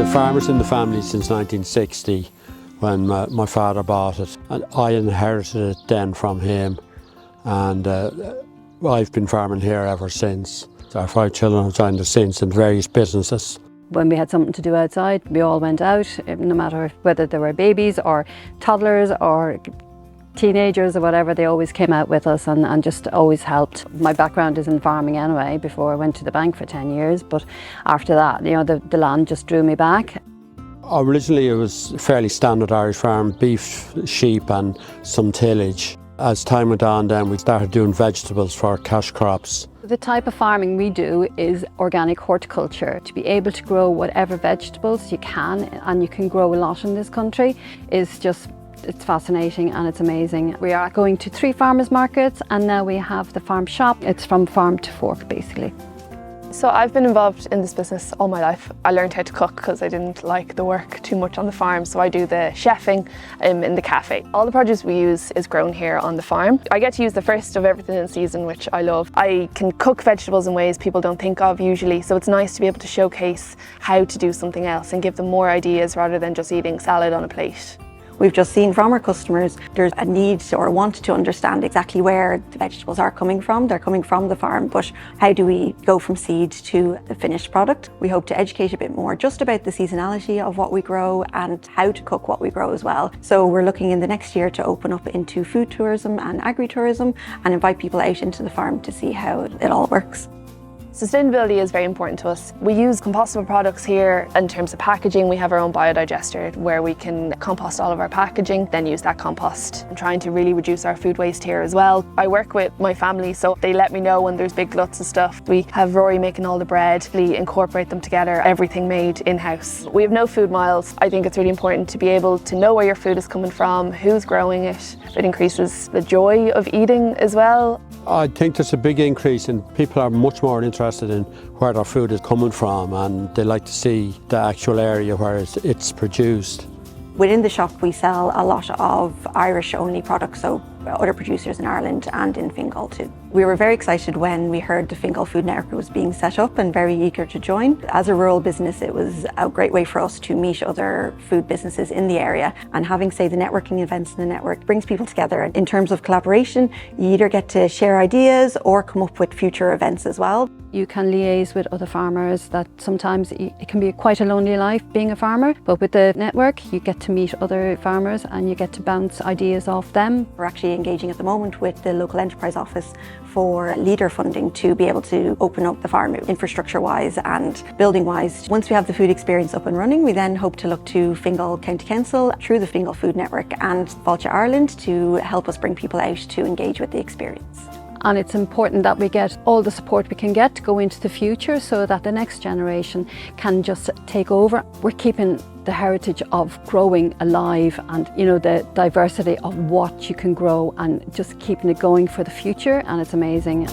The farmer's in the family since 1960 when my father bought it, and I inherited it then from him, and I've been farming here ever since. Our 5 children have joined us since in various businesses. When we had something to do outside, we all went out, no matter whether they were babies or toddlers or teenagers or whatever, they always came out with us and just always helped. My background is in farming anyway, before I went to the bank for 10 years, but after that, the land just drew me back. Originally it was a fairly standard Irish farm, beef, sheep and some tillage. As time went on then we started doing vegetables for cash crops. The type of farming we do is organic horticulture. To be able to grow whatever vegetables you can, and you can grow a lot in this country, is just, it's fascinating and it's amazing. We are going to 3 farmers markets and now we have the farm shop. It's from farm to fork basically. So I've been involved in this business all my life. I learned how to cook because I didn't like the work too much on the farm, so I do the chefing in the cafe. All the produce we use is grown here on the farm. I get to use the first of everything in season, which I love. I can cook vegetables in ways people don't think of usually, so it's nice to be able to showcase how to do something else and give them more ideas rather than just eating salad on a plate. We've just seen from our customers there's a need or want to understand exactly where the vegetables are coming from. They're coming from the farm, but how do we go from seed to the finished product? We hope to educate a bit more just about the seasonality of what we grow and how to cook what we grow as well. So we're looking in the next year to open up into food tourism and agri-tourism and invite people out into the farm to see how it all works. Sustainability is very important to us. We use compostable products here. In terms of packaging, we have our own biodigester where we can compost all of our packaging, then use that compost. I'm trying to really reduce our food waste here as well. I work with my family, so they let me know when there's big gluts of stuff. We have Rory making all the bread. We incorporate them together, everything made in-house. We have no food miles. I think it's really important to be able to know where your food is coming from, who's growing it. It increases the joy of eating as well. I think there's a big increase and people are much more interested in where their food is coming from, and they like to see the actual area where it's produced. Within the shop we sell a lot of Irish only products, so other producers in Ireland and in Fingal too. We were very excited when we heard the Fingal Food Network was being set up and very eager to join. As a rural business, it was a great way for us to meet other food businesses in the area, and having, say, the networking events in the network brings people together. In terms of collaboration, you either get to share ideas or come up with future events as well. You can liaise with other farmers. That sometimes it can be quite a lonely life being a farmer, but with the network you get to meet other farmers and you get to bounce ideas off them. We're actually engaging at the moment with the local enterprise office for leader funding to be able to open up the farm infrastructure wise and building wise. Once we have the food experience up and running, we then hope to look to Fingal County Council through the Fingal Food Network and Fáilte Ireland to help us bring people out to engage with the experience. And it's important that we get all the support we can get to go into the future so that the next generation can just take over. We're keeping the heritage of growing alive and the diversity of what you can grow and just keeping it going for the future, and it's amazing.